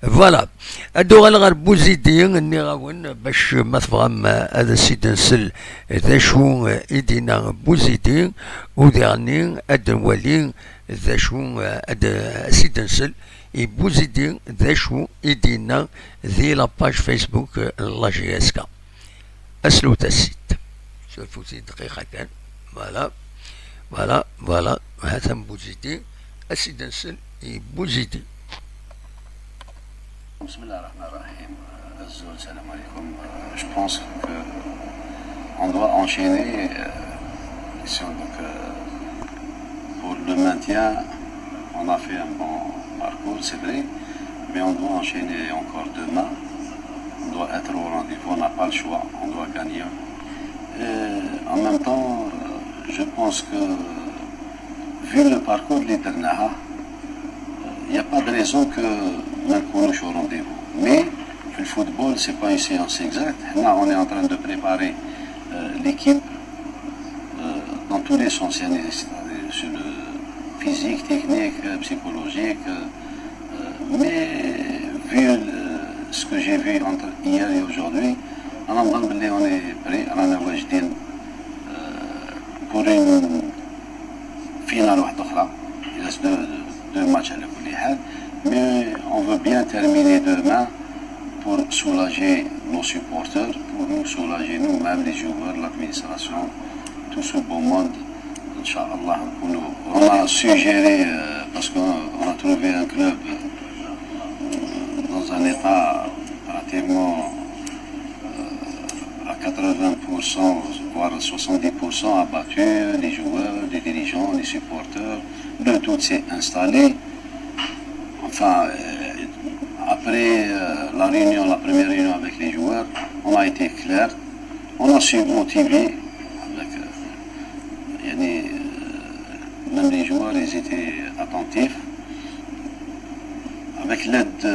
فوالا. هادو غير بوزيدي ني غاون باش ما تفهم هذا السيد نسل ذا شو ايدينا بوزيدي وديرني هاد نولي ذا شو هاد السيد نسل بوزيدي ذا شو ايدينا ذي لاباج فيسبوك لا جي اس كا اسلو تاسيت شوفوا زي دقيقة كان. فوالا فوالا فوالا هذا بوزيدي السيد نسل بوزيدي. بسم الله الرحمن الرحيم. الزول السلام عليكم. Je pense qu'on doit enchaîner donc, pour le maintien. On a fait un bon parcours, c'est vrai, mais on doit enchaîner encore demain. On doit être au rendez-vous, on n'a pas le choix, on doit gagner. Et en même temps, je pense que vu le parcours de l'Eternah, il n'y a pas de raison que nous au rendez-vous. Mais le football, ce n'est pas une séance exacte. Là, on est en train de préparer l'équipe dans tous les sens, c'est-à-dire sur le physique, technique, psychologique. Mais vu ce que j'ai vu entre hier et aujourd'hui, on est prêt, pour une finale. Il reste deux matchs à l'école. Mais on veut bien terminer demain pour soulager nos supporters, pour nous soulager nous-mêmes, les joueurs, l'administration, tout ce beau monde. Inch'Allah, on a suggéré, parce qu'on a trouvé un club dans un état pratiquement à 80%, voire 70% abattu, les joueurs, les dirigeants, les supporters, le tout s'est installé. Enfin, après la première réunion avec les joueurs, on a été clair, on a su motiver, même les joueurs, ils étaient attentifs. Avec l'aide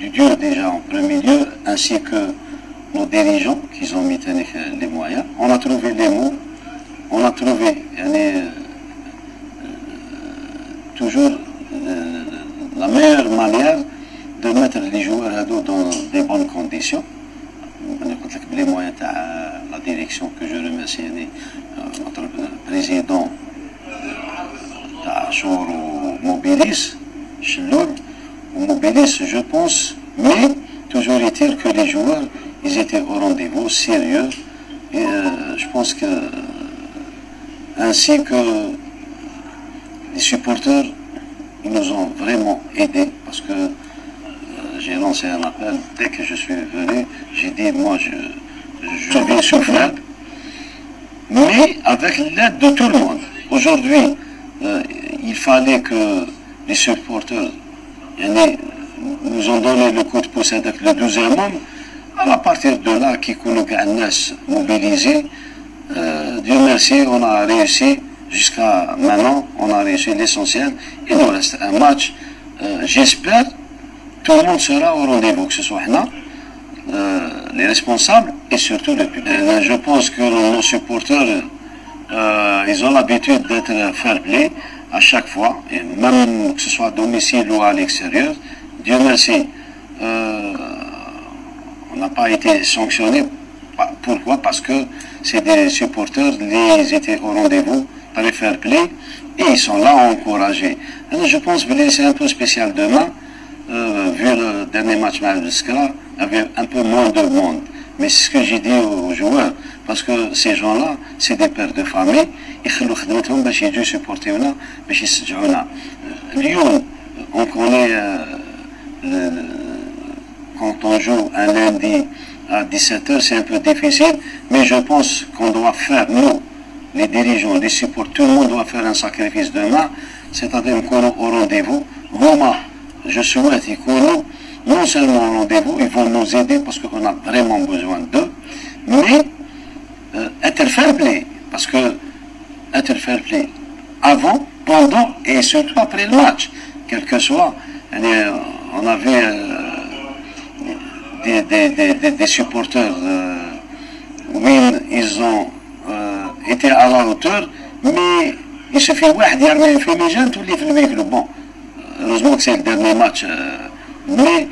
du Dieu déjà en premier lieu, ainsi que nos dirigeants qui ont mis les moyens, on a trouvé les mots, on a trouvé toujours la meilleure manière de mettre les joueurs dans des bonnes conditions. Les moyens de la direction que je remercie, notre président Achour Mobilis, Mobilis, je pense, mais toujours est-il que les joueurs, ils étaient au rendez-vous, sérieux, et je pense que, ainsi que les supporters, ils nous ont vraiment aidés, parce que j'ai lancé un appel, dès que je suis venu, j'ai dit, moi, je vais souffrir, mais avec l'aide de tout le monde. Aujourd'hui, il fallait que les supporters nous ont donné le coup de pouce avec le 12e homme. À partir de là, qui nous mobilisés, Dieu merci, on a réussi jusqu'à maintenant, on a réussi l'essentiel. Il nous reste un match, j'espère, tout le monde sera au rendez-vous, que ce soit nous, les responsables et surtout le public. Je pense que nos supporters, ils ont l'habitude d'être fair play à chaque fois, et même que ce soit à domicile ou à l'extérieur. Dieu merci, on n'a pas été sanctionnés. Pourquoi? Parce que c'est des supporters, ils étaient au rendez-vous par les fair play et ils sont là à encourager. Alors je pense que c'est un peu spécial demain, vu le dernier match avec le Skra, il y avait un peu moins de monde. Mais c'est ce que j'ai dit aux joueurs, parce que ces gens-là, c'est des pères de famille, ils يجوا supporter باش يشجعونا. اليوم on connaît quand on joue un lundi à 17h, c'est un peu difficile, mais je pense qu'on doit faire, nous, les dirigeants, les supporters, tout le monde doit faire un sacrifice demain, c'est-à-dire qu'on est au rendez-vous. Roma, je souhaite qu'ils non seulement au rendez-vous, ils vont nous aider parce qu'on a vraiment besoin d'eux, mais être fair play, parce que être fair play avant, pendant et surtout après le match, quel que soit. On avait des supporters où ils ont été à la hauteur, mais il suffit واحد يرمي في الميجان تولي في الميكلو. Bon, heureusement que c'est le dernier match, mais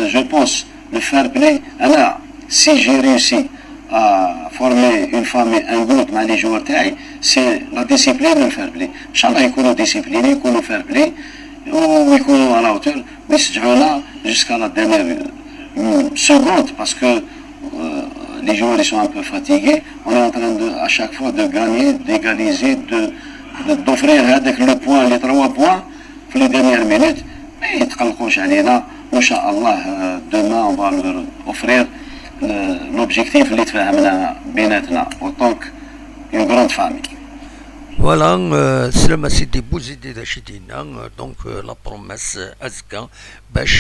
je pense, le fair play, alors, si j'ai réussi à former une famille, un groupe, مع les joueurs تاعي, c'est la discipline le fair play. إن شاء الله يكونوا disciplinés, يكونوا fair play, ويكونوا à la hauteur, ويسجعونا jusqu'à la dernière seconde, parce que les joueurs ils sont un peu fatigués. On est en train de, à chaque fois de gagner, d'égaliser, d'offrir le point, les 3 points pour les dernières minutes. Mais ils ne تقلقوش علينا. إن شاء الله demain on va leur offrir l'objectif اللي تفاهمنا بيناتنا autant qu'une grande famille. Voilà, سلامة سيدي بوزيدي دا شدينا دونك لا بروميس أزكى باش